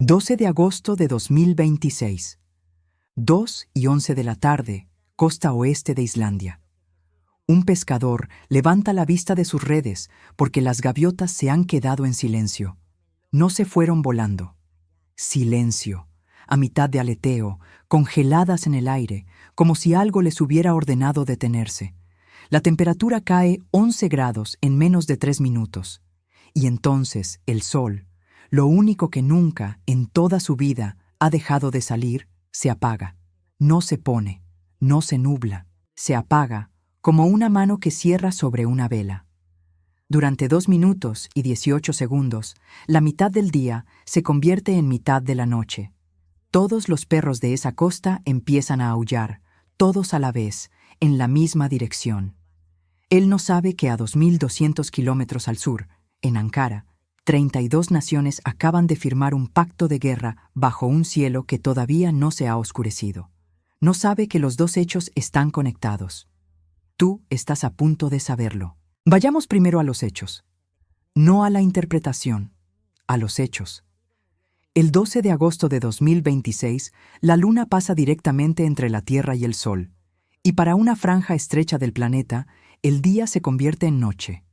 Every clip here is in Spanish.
12 de agosto de 2026. 2:11 de la tarde, costa oeste de Islandia. Un pescador levanta la vista de sus redes porque las gaviotas se han quedado en silencio. No se fueron volando. Silencio, a mitad de aleteo, congeladas en el aire, como si algo les hubiera ordenado detenerse. La temperatura cae 11 grados en menos de 3 minutos. Y entonces el sol, lo único que nunca en toda su vida ha dejado de salir, se apaga. No se pone, no se nubla, se apaga como una mano que cierra sobre una vela. Durante 2 minutos y 18 segundos, la mitad del día se convierte en mitad de la noche. Todos los perros de esa costa empiezan a aullar, todos a la vez, en la misma dirección. Él no sabe que a 2.200 kilómetros al sur, en Ankara, 32 naciones acaban de firmar un pacto de guerra bajo un cielo que todavía no se ha oscurecido. No sabe que los dos hechos están conectados. Tú estás a punto de saberlo. Vayamos primero a los hechos. No a la interpretación, a los hechos. El 12 de agosto de 2026, la luna pasa directamente entre la Tierra y el Sol, y para una franja estrecha del planeta, el día se convierte en noche.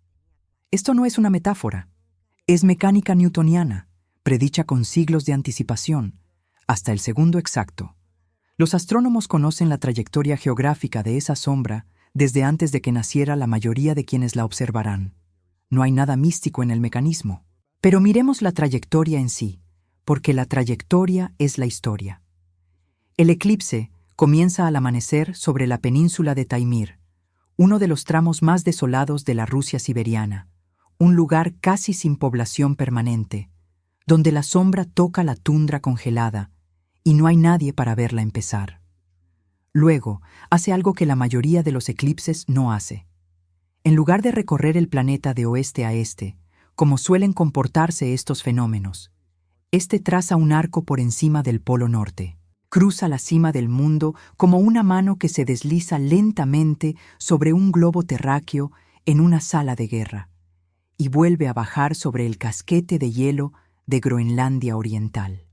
Esto no es una metáfora. Es mecánica newtoniana, predicha con siglos de anticipación, hasta el segundo exacto. Los astrónomos conocen la trayectoria geográfica de esa sombra desde antes de que naciera la mayoría de quienes la observarán. No hay nada místico en el mecanismo. Pero miremos la trayectoria en sí, porque la trayectoria es la historia. El eclipse comienza al amanecer sobre la península de Taimyr, uno de los tramos más desolados de la Rusia siberiana. Un lugar casi sin población permanente, donde la sombra toca la tundra congelada y no hay nadie para verla empezar. Luego, hace algo que la mayoría de los eclipses no hace. En lugar de recorrer el planeta de oeste a este, como suelen comportarse estos fenómenos, este traza un arco por encima del Polo Norte. Cruza la cima del mundo como una mano que se desliza lentamente sobre un globo terráqueo en una sala de guerra, y vuelve a bajar sobre el casquete de hielo de Groenlandia Oriental.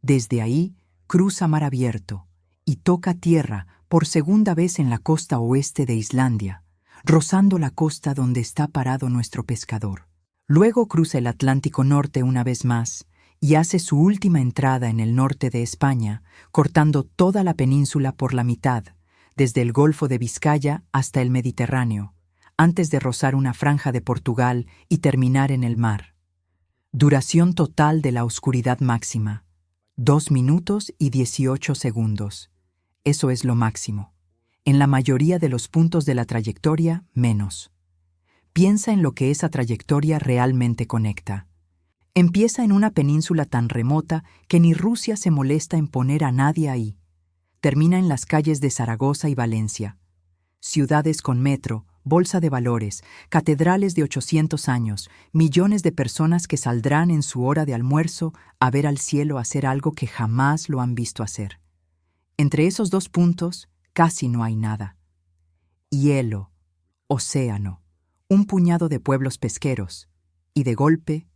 Desde ahí cruza mar abierto y toca tierra por segunda vez en la costa oeste de Islandia, rozando la costa donde está parado nuestro pescador. Luego cruza el Atlántico Norte una vez más y hace su última entrada en el norte de España, cortando toda la península por la mitad, desde el Golfo de Vizcaya hasta el Mediterráneo, antes de rozar una franja de Portugal y terminar en el mar. Duración total de la oscuridad máxima, 2 minutos y 18 segundos. Eso es lo máximo. En la mayoría de los puntos de la trayectoria, menos. Piensa en lo que esa trayectoria realmente conecta. Empieza en una península tan remota que ni Rusia se molesta en poner a nadie ahí. Termina en las calles de Zaragoza y Valencia. Ciudades con metro, bolsa de valores, catedrales de 800 años, millones de personas que saldrán en su hora de almuerzo a ver al cielo hacer algo que jamás lo han visto hacer. Entre esos dos puntos casi no hay nada. Hielo, océano, un puñado de pueblos pesqueros y de golpe,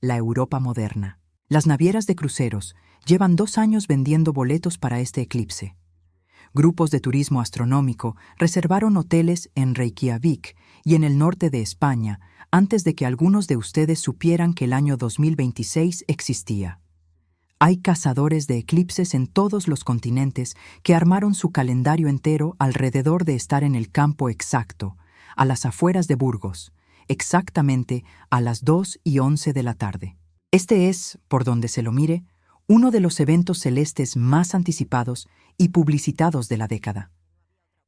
la Europa moderna. Las navieras de cruceros llevan 2 años vendiendo boletos para este eclipse. Grupos de turismo astronómico reservaron hoteles en Reykjavik y en el norte de España antes de que algunos de ustedes supieran que el año 2026 existía. Hay cazadores de eclipses en todos los continentes que armaron su calendario entero alrededor de estar en el campo exacto, a las afueras de Burgos, exactamente a las 2:11 de la tarde. Este es, por donde se lo mire, uno de los eventos celestes más anticipados y publicitados de la década.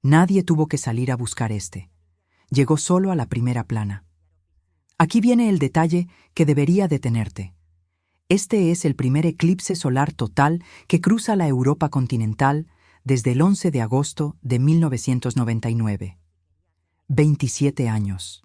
Nadie tuvo que salir a buscar este. Llegó solo a la primera plana. Aquí viene el detalle que debería detenerte. Este es el primer eclipse solar total que cruza la Europa continental desde el 11 de agosto de 1999. 27 años.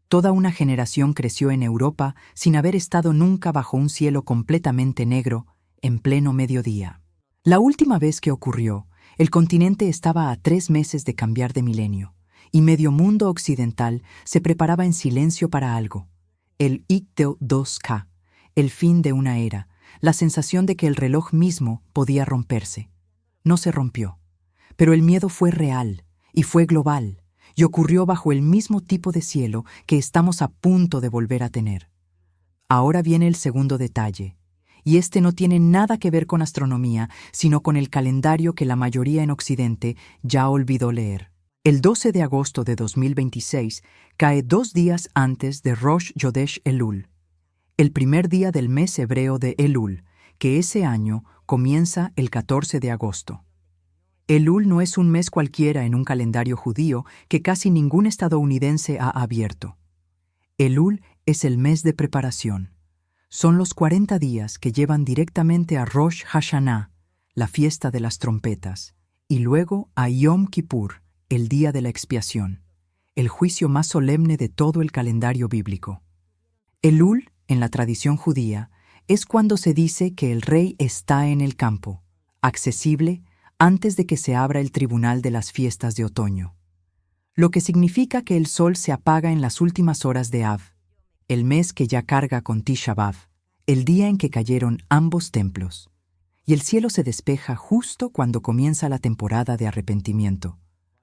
Toda una generación creció en Europa sin haber estado nunca bajo un cielo completamente negro en pleno mediodía. La última vez que ocurrió, el continente estaba a 3 meses de cambiar de milenio, y medio mundo occidental se preparaba en silencio para algo, el ICTO 2K, el fin de una era, la sensación de que el reloj mismo podía romperse. No se rompió, pero el miedo fue real y fue global, y ocurrió bajo el mismo tipo de cielo que estamos a punto de volver a tener. Ahora viene el segundo detalle, y este no tiene nada que ver con astronomía, sino con el calendario que la mayoría en Occidente ya olvidó leer. El 12 de agosto de 2026 cae 2 días antes de Rosh Chodesh Elul, el primer día del mes hebreo de Elul, que ese año comienza el 14 de agosto. Elul no es un mes cualquiera en un calendario judío que casi ningún estadounidense ha abierto. Elul es el mes de preparación. Son los 40 días que llevan directamente a Rosh Hashanah, la fiesta de las trompetas, y luego a Yom Kippur, el día de la expiación, el juicio más solemne de todo el calendario bíblico. Elul, en la tradición judía, es cuando se dice que el rey está en el campo, accesible antes de que se abra el tribunal de las fiestas de otoño. Lo que significa que el sol se apaga en las últimas horas de Av, el mes que ya carga con Tisha B'Av, el día en que cayeron ambos templos, y el cielo se despeja justo cuando comienza la temporada de arrepentimiento.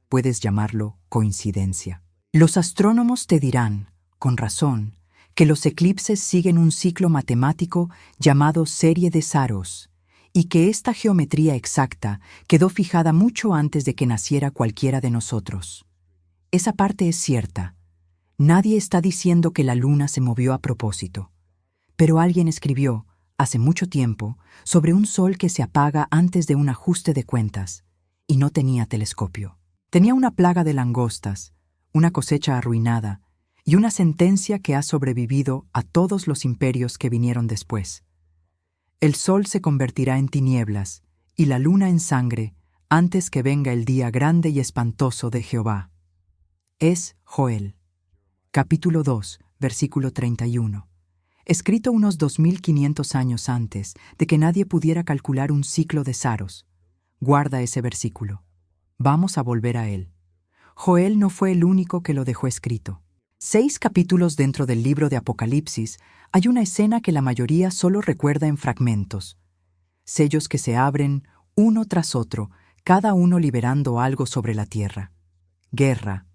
Puedes llamarlo coincidencia. Los astrónomos te dirán, con razón, que los eclipses siguen un ciclo matemático llamado serie de Saros, y que esta geometría exacta quedó fijada mucho antes de que naciera cualquiera de nosotros. Esa parte es cierta. Nadie está diciendo que la luna se movió a propósito. Pero alguien escribió, hace mucho tiempo, sobre un sol que se apaga antes de un ajuste de cuentas, y no tenía telescopio. Tenía una plaga de langostas, una cosecha arruinada, y una sentencia que ha sobrevivido a todos los imperios que vinieron después. El sol se convertirá en tinieblas, y la luna en sangre, antes que venga el día grande y espantoso de Jehová. Es Joel, capítulo 2, versículo 31. Escrito unos 2500 años antes de que nadie pudiera calcular un ciclo de Saros. Guarda ese versículo. Vamos a volver a él. Joel no fue el único que lo dejó escrito. 6 capítulos dentro del libro de Apocalipsis hay una escena que la mayoría solo recuerda en fragmentos. Sellos que se abren uno tras otro, cada uno liberando algo sobre la tierra. Guerra,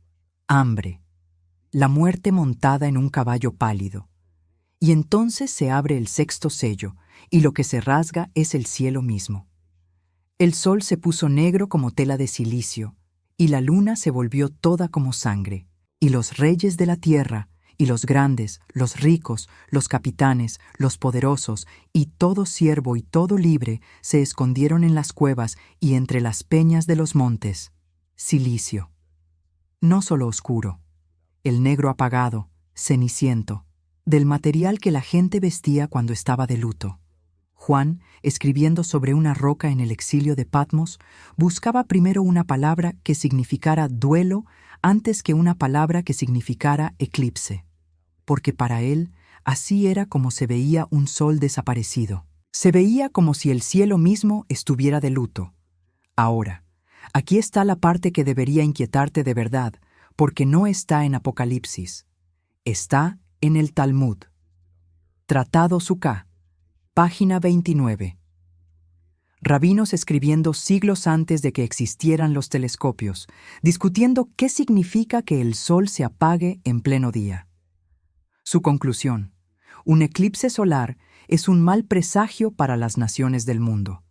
hambre, la muerte montada en un caballo pálido. Y entonces se abre el 6º sello, y lo que se rasga es el cielo mismo. El sol se puso negro como tela de silicio, y la luna se volvió toda como sangre, y los reyes de la tierra, y los grandes, los ricos, los capitanes, los poderosos, y todo siervo y todo libre se escondieron en las cuevas y entre las peñas de los montes. Silicio. No solo oscuro, el negro apagado, ceniciento, del material que la gente vestía cuando estaba de luto. Juan, escribiendo sobre una roca en el exilio de Patmos, buscaba primero una palabra que significara duelo antes que una palabra que significara eclipse, porque para él así era como se veía un sol desaparecido. Se veía como si el cielo mismo estuviera de luto. Ahora, aquí está la parte que debería inquietarte de verdad, porque no está en Apocalipsis. Está en el Talmud. Tratado Sukkah, página 29. Rabinos escribiendo siglos antes de que existieran los telescopios, discutiendo qué significa que el sol se apague en pleno día. Su conclusión: un eclipse solar es un mal presagio para las naciones del mundo.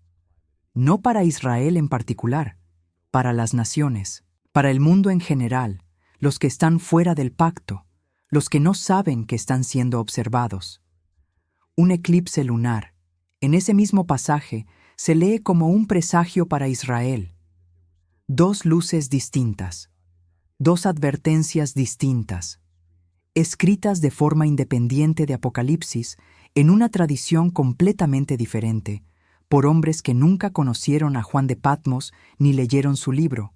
No para Israel en particular, para las naciones, para el mundo en general, los que están fuera del pacto, los que no saben que están siendo observados. Un eclipse lunar, en ese mismo pasaje, se lee como un presagio para Israel. 2 luces distintas, 2 advertencias distintas, escritas de forma independiente de Apocalipsis en una tradición completamente diferente, por hombres que nunca conocieron a Juan de Patmos ni leyeron su libro,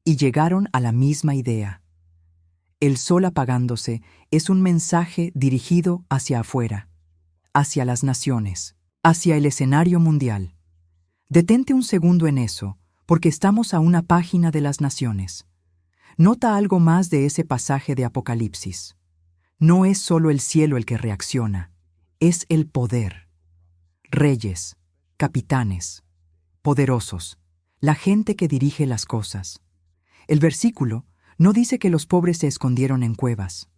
y llegaron a la misma idea. El sol apagándose es un mensaje dirigido hacia afuera, hacia las naciones, hacia el escenario mundial. Detente un segundo en eso, porque estamos a una página de las naciones. Nota algo más de ese pasaje de Apocalipsis. No es solo el cielo el que reacciona, es el poder. reyes, capitanes, poderosos, la gente que dirige las cosas. El versículo no dice que los pobres se escondieron en cuevas.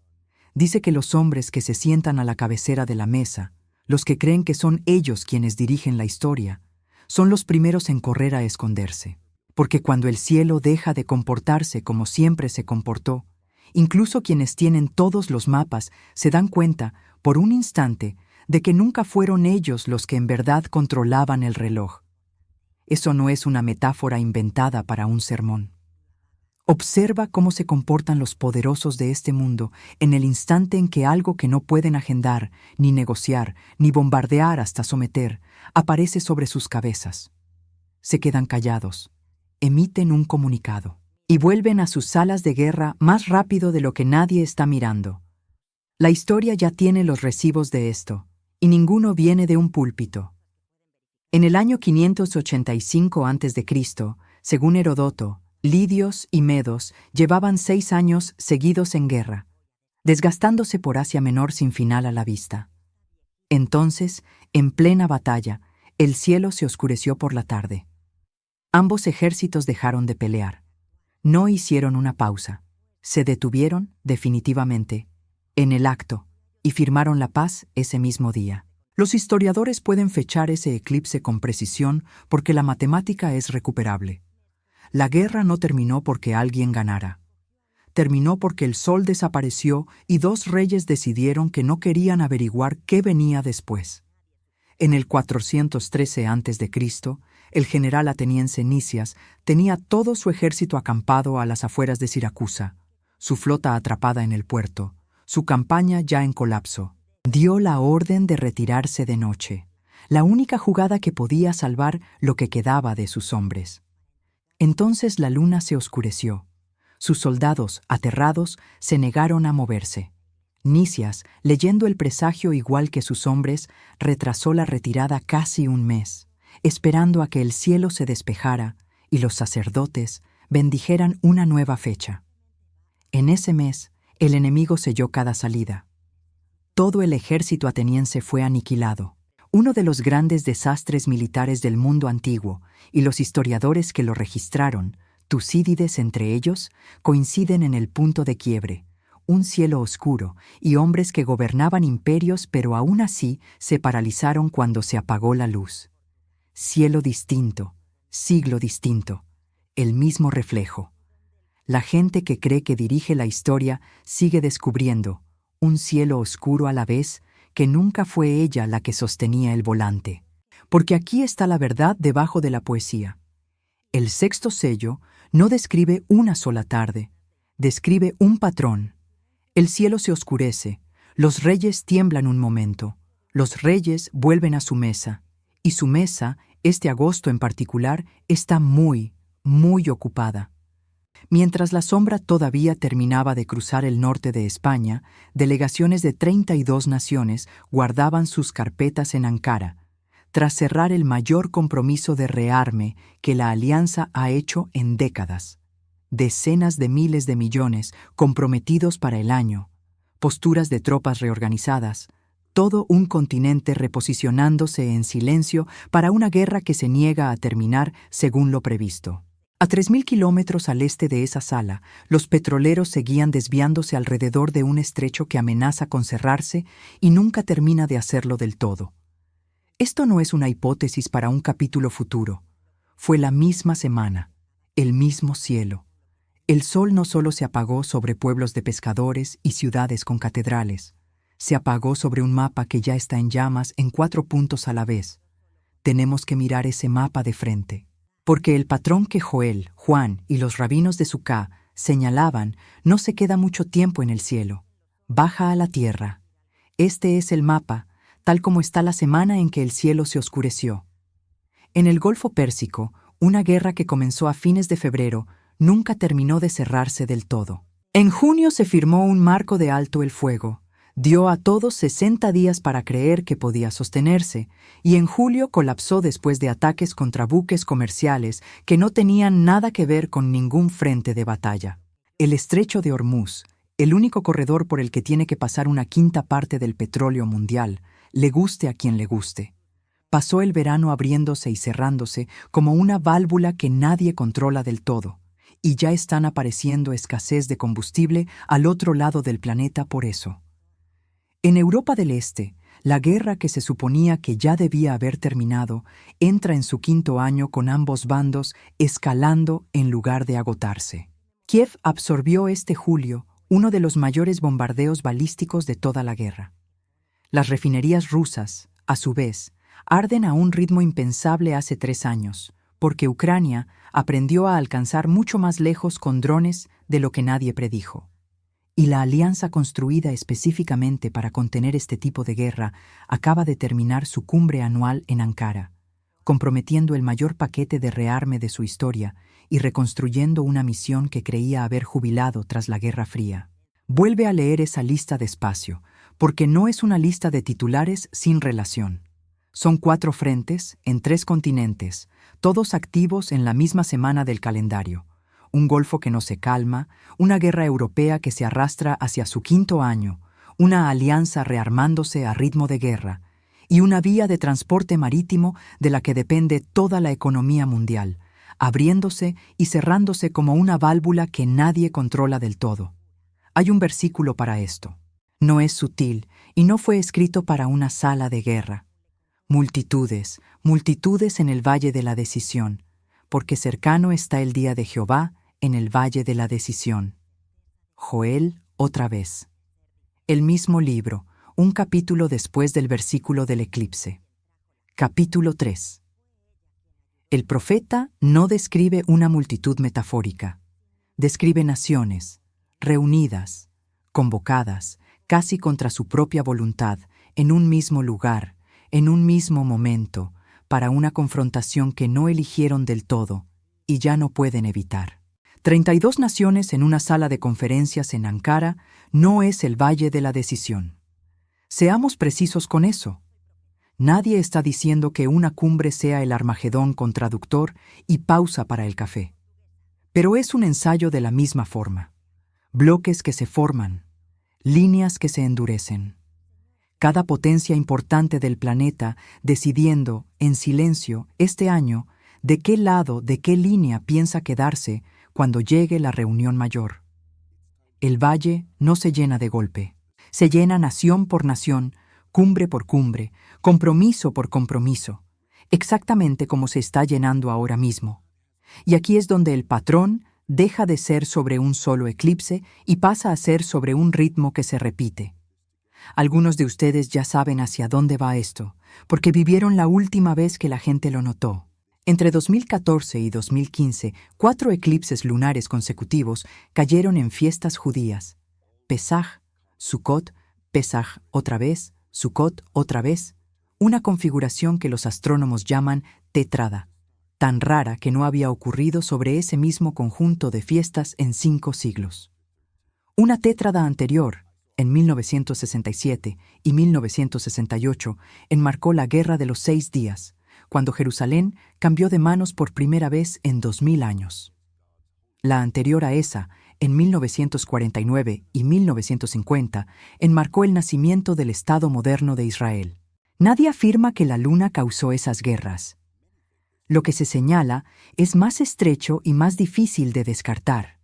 Dice que los hombres que se sientan a la cabecera de la mesa, los que creen que son ellos quienes dirigen la historia, son los primeros en correr a esconderse. Porque cuando el cielo deja de comportarse como siempre se comportó, incluso quienes tienen todos los mapas se dan cuenta, por un instante, de que nunca fueron ellos los que en verdad controlaban el reloj. Eso no es una metáfora inventada para un sermón. Observa cómo se comportan los poderosos de este mundo en el instante en que algo que no pueden agendar, ni negociar, ni bombardear hasta someter, aparece sobre sus cabezas. Se quedan callados, emiten un comunicado y vuelven a sus salas de guerra más rápido de lo que nadie está mirando. La historia ya tiene los recibos de esto, y ninguno viene de un púlpito. En el año 585 a.C., según Heródoto, lidios y medos llevaban 6 años seguidos en guerra, desgastándose por Asia Menor sin final a la vista. Entonces, en plena batalla, el cielo se oscureció por la tarde. Ambos ejércitos dejaron de pelear. No hicieron una pausa. Se detuvieron, definitivamente, en el acto, y firmaron la paz ese mismo día. Los historiadores pueden fechar ese eclipse con precisión porque la matemática es recuperable. La guerra no terminó porque alguien ganara. Terminó porque el sol desapareció y 2 reyes decidieron que no querían averiguar qué venía después. En el 413 a.C., el general ateniense Nicias tenía todo su ejército acampado a las afueras de Siracusa, su flota atrapada en el puerto, su campaña ya en colapso. Dio la orden de retirarse de noche, la única jugada que podía salvar lo que quedaba de sus hombres. Entonces la luna se oscureció. Sus soldados, aterrados, se negaron a moverse. Nicias, leyendo el presagio igual que sus hombres, retrasó la retirada casi un mes, esperando a que el cielo se despejara y los sacerdotes bendijeran una nueva fecha. En ese mes, el enemigo selló cada salida. Todo el ejército ateniense fue aniquilado, uno de los grandes desastres militares del mundo antiguo, y los historiadores que lo registraron, Tucídides entre ellos, coinciden en el punto de quiebre: un cielo oscuro y hombres que gobernaban imperios pero aún así se paralizaron cuando se apagó la luz. Cielo distinto, siglo distinto, el mismo reflejo. La gente que cree que dirige la historia sigue descubriendo un cielo oscuro a la vez que nunca fue ella la que sostenía el volante. Porque aquí está la verdad debajo de la poesía. El sexto sello no describe una sola tarde, describe un patrón. El cielo se oscurece, los reyes tiemblan un momento, los reyes vuelven a su mesa, y su mesa, este agosto en particular, está muy, muy ocupada. Mientras la sombra todavía terminaba de cruzar el norte de España, delegaciones de 32 naciones guardaban sus carpetas en Ankara, tras cerrar el mayor compromiso de rearme que la alianza ha hecho en décadas. Decenas de miles de millones comprometidos para el año, posturas de tropas reorganizadas, todo un continente reposicionándose en silencio para una guerra que se niega a terminar según lo previsto. A 3.000 kilómetros al este de esa sala, los petroleros seguían desviándose alrededor de un estrecho que amenaza con cerrarse y nunca termina de hacerlo del todo. Esto no es una hipótesis para un capítulo futuro. Fue la misma semana, el mismo cielo. El sol no solo se apagó sobre pueblos de pescadores y ciudades con catedrales, se apagó sobre un mapa que ya está en llamas en 4 puntos a la vez. Tenemos que mirar ese mapa de frente. Porque el patrón que Joel, Juan y los rabinos de Sucá señalaban no se queda mucho tiempo en el cielo. Baja a la tierra. Este es el mapa, tal como está la semana en que el cielo se oscureció. En el Golfo Pérsico, una guerra que comenzó a fines de febrero nunca terminó de cerrarse del todo. En junio se firmó un marco de alto el fuego. Dio a todos 60 días para creer que podía sostenerse, y en julio colapsó después de ataques contra buques comerciales que no tenían nada que ver con ningún frente de batalla. El estrecho de Hormuz, el único corredor por el que tiene que pasar una quinta parte del petróleo mundial, le guste a quien le guste. Pasó el verano abriéndose y cerrándose como una válvula que nadie controla del todo, y ya están apareciendo escasez de combustible al otro lado del planeta por eso. En Europa del Este, la guerra que se suponía que ya debía haber terminado entra en su 5.º año con ambos bandos escalando en lugar de agotarse. Kiev absorbió este julio uno de los mayores bombardeos balísticos de toda la guerra. Las refinerías rusas, a su vez, arden a un ritmo impensable hace 3 años, porque Ucrania aprendió a alcanzar mucho más lejos con drones de lo que nadie predijo. Y la alianza construida específicamente para contener este tipo de guerra acaba de terminar su cumbre anual en Ankara, comprometiendo el mayor paquete de rearme de su historia y reconstruyendo una misión que creía haber jubilado tras la Guerra Fría. Vuelve a leer esa lista despacio, porque no es una lista de titulares sin relación. Son 4 frentes en 3 continentes, todos activos en la misma semana del calendario. Un golfo que no se calma, una guerra europea que se arrastra hacia su 5.º año, una alianza rearmándose a ritmo de guerra, y una vía de transporte marítimo de la que depende toda la economía mundial, abriéndose y cerrándose como una válvula que nadie controla del todo. Hay un versículo para esto. No es sutil y no fue escrito para una sala de guerra. Multitudes, multitudes en el valle de la decisión, porque cercano está el día de Jehová en el valle de la decisión. Joel, otra vez. El mismo libro, un capítulo después del versículo del eclipse. Capítulo 3. El profeta no describe una multitud metafórica. Describe naciones, reunidas, convocadas, casi contra su propia voluntad, en un mismo lugar, en un mismo momento, para una confrontación que no eligieron del todo y ya no pueden evitar. 32 naciones en una sala de conferencias en Ankara no es el valle de la decisión. Seamos precisos con eso. Nadie está diciendo que una cumbre sea el Armagedón con traductor y pausa para el café. Pero es un ensayo de la misma forma. Bloques que se forman, líneas que se endurecen. Cada potencia importante del planeta decidiendo, en silencio, este año, de qué lado, de qué línea piensa quedarse cuando llegue la reunión mayor. El valle no se llena de golpe. Se llena nación por nación, cumbre por cumbre, compromiso por compromiso, exactamente como se está llenando ahora mismo. Y aquí es donde el patrón deja de ser sobre un solo eclipse y pasa a ser sobre un ritmo que se repite. Algunos de ustedes ya saben hacia dónde va esto, porque vivieron la última vez que la gente lo notó. Entre 2014 y 2015, 4 eclipses lunares consecutivos cayeron en fiestas judías. Pesaj, Sukkot, Pesaj otra vez, Sukkot otra vez. Una configuración que los astrónomos llaman tétrada, tan rara que no había ocurrido sobre ese mismo conjunto de fiestas en 5 siglos. Una tétrada anterior, en 1967 y 1968, enmarcó la Guerra de los 6 días, cuando Jerusalén cambió de manos por primera vez en 2000 años. La anterior a esa, en 1949 y 1950, enmarcó el nacimiento del Estado moderno de Israel. Nadie afirma que la luna causó esas guerras. Lo que se señala es más estrecho y más difícil de descartar.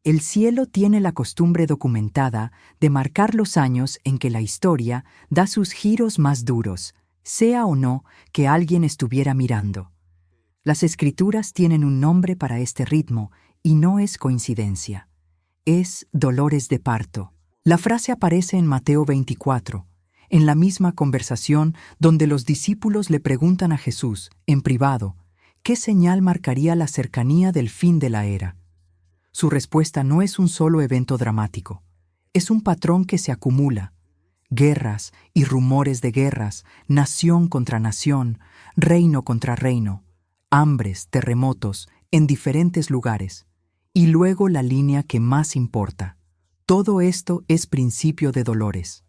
El cielo tiene la costumbre documentada de marcar los años en que la historia da sus giros más duros, sea o no que alguien estuviera mirando. Las escrituras tienen un nombre para este ritmo y no es coincidencia. Es dolores de parto. La frase aparece en Mateo 24, en la misma conversación donde los discípulos le preguntan a Jesús, en privado, ¿qué señal marcaría la cercanía del fin de la era? Su respuesta no es un solo evento dramático, es un patrón que se acumula. Guerras y rumores de guerras, nación contra nación, reino contra reino, hambres, terremotos, en diferentes lugares. Y luego la línea que más importa. Todo esto es principio de dolores.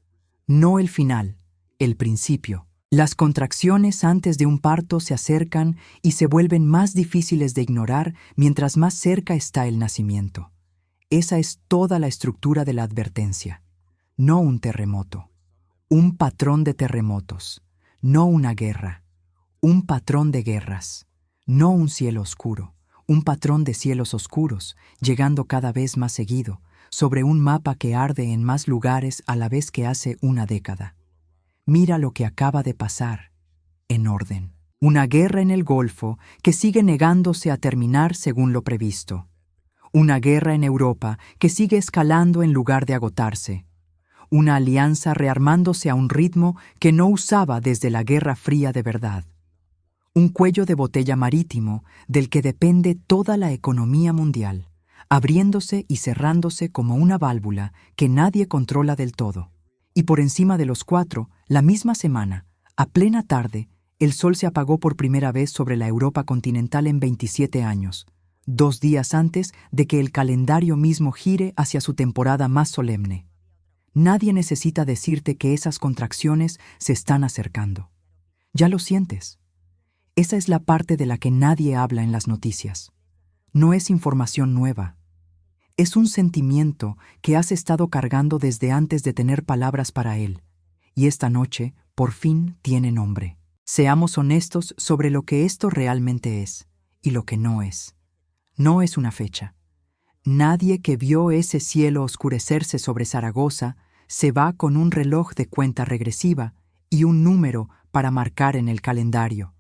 No el final, el principio. Las contracciones antes de un parto se acercan y se vuelven más difíciles de ignorar mientras más cerca está el nacimiento. Esa es toda la estructura de la advertencia. No un terremoto. Un patrón de terremotos. No una guerra. Un patrón de guerras, no un cielo oscuro, un patrón de cielos oscuros, llegando cada vez más seguido, sobre un mapa que arde en más lugares a la vez que hace una década. Mira lo que acaba de pasar, en orden. Una guerra en el Golfo que sigue negándose a terminar según lo previsto. Una guerra en Europa que sigue escalando en lugar de agotarse. Una alianza rearmándose a un ritmo que no usaba desde la Guerra Fría de verdad. Un cuello de botella marítimo del que depende toda la economía mundial, abriéndose y cerrándose como una válvula que nadie controla del todo. Y por encima de los 4, la misma semana, a plena tarde, el sol se apagó por primera vez sobre la Europa continental en 27 años, 2 días antes de que el calendario mismo gire hacia su temporada más solemne. Nadie necesita decirte que esas contracciones se están acercando. Ya lo sientes. Esa es la parte de la que nadie habla en las noticias. No es información nueva. Es un sentimiento que has estado cargando desde antes de tener palabras para él. Y esta noche, por fin, tiene nombre. Seamos honestos sobre lo que esto realmente es y lo que no es. No es una fecha. Nadie que vio ese cielo oscurecerse sobre Zaragoza se va con un reloj de cuenta regresiva y un número para marcar en el calendario.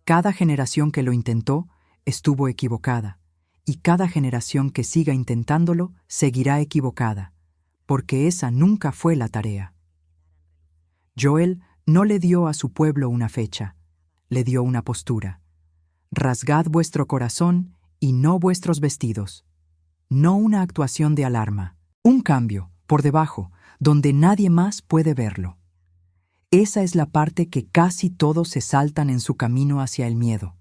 Cada generación que lo intentó estuvo equivocada, y cada generación que siga intentándolo seguirá equivocada, porque esa nunca fue la tarea. Joel no le dio a su pueblo una fecha, le dio una postura. Rasgad vuestro corazón y no vuestros vestidos. No una actuación de alarma, un cambio, por debajo, donde nadie más puede verlo. Esa es la parte que casi todos se saltan en su camino hacia el miedo.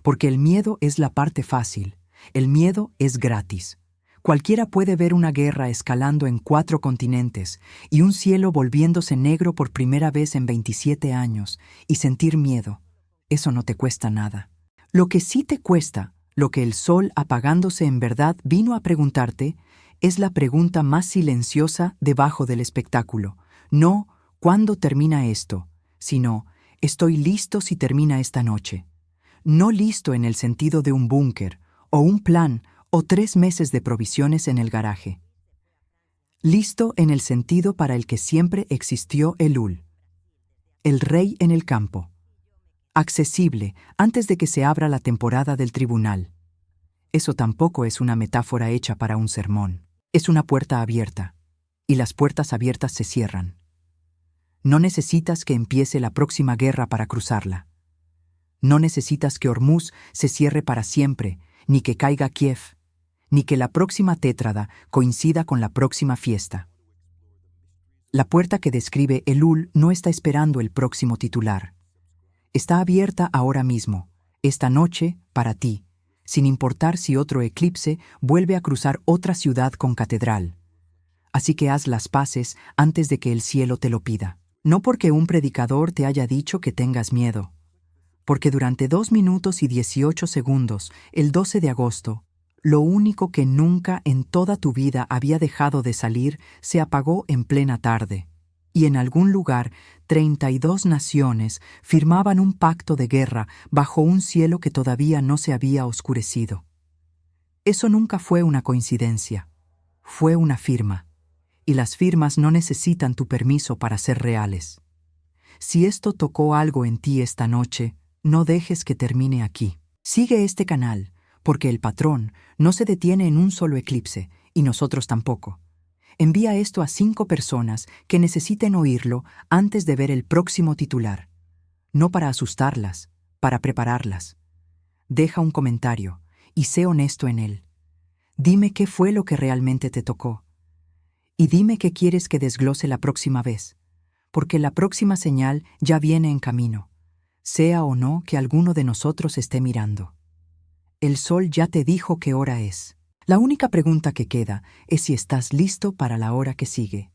Porque el miedo es la parte fácil. El miedo es gratis. Cualquiera puede ver una guerra escalando en 4 continentes y un cielo volviéndose negro por primera vez en 27 años y sentir miedo. Eso no te cuesta nada. Lo que sí te cuesta, lo que el sol apagándose en verdad vino a preguntarte, es la pregunta más silenciosa debajo del espectáculo. No, ¿cuándo termina esto? Sino, ¿estoy listo si termina esta noche? No listo en el sentido de un búnker, o un plan, o 3 meses de provisiones en el garaje. Listo en el sentido para el que siempre existió Elul. El rey en el campo. Accesible antes de que se abra la temporada del tribunal. Eso tampoco es una metáfora hecha para un sermón. Es una puerta abierta, y las puertas abiertas se cierran. No necesitas que empiece la próxima guerra para cruzarla. No necesitas que Hormuz se cierre para siempre, ni que caiga Kiev, ni que la próxima tétrada coincida con la próxima fiesta. La puerta que describe Elul no está esperando el próximo titular. Está abierta ahora mismo, esta noche, para ti, sin importar si otro eclipse vuelve a cruzar otra ciudad con catedral. Así que haz las paces antes de que el cielo te lo pida. No porque un predicador te haya dicho que tengas miedo, porque durante 2 minutos y 18 segundos, el 12 de agosto, lo único que nunca en toda tu vida había dejado de salir se apagó en plena tarde, y en algún lugar 32 naciones firmaban un pacto de guerra bajo un cielo que todavía no se había oscurecido. Eso nunca fue una coincidencia, fue una firma. Y las firmas no necesitan tu permiso para ser reales. Si esto tocó algo en ti esta noche, no dejes que termine aquí. Sigue este canal, porque el patrón no se detiene en un solo eclipse, y nosotros tampoco. Envía esto a 5 personas que necesiten oírlo antes de ver el próximo titular. No para asustarlas, para prepararlas. Deja un comentario, y sé honesto en él. Dime qué fue lo que realmente te tocó. Y dime qué quieres que desglose la próxima vez, porque la próxima señal ya viene en camino, sea o no que alguno de nosotros esté mirando. El sol ya te dijo qué hora es. La única pregunta que queda es si estás listo para la hora que sigue.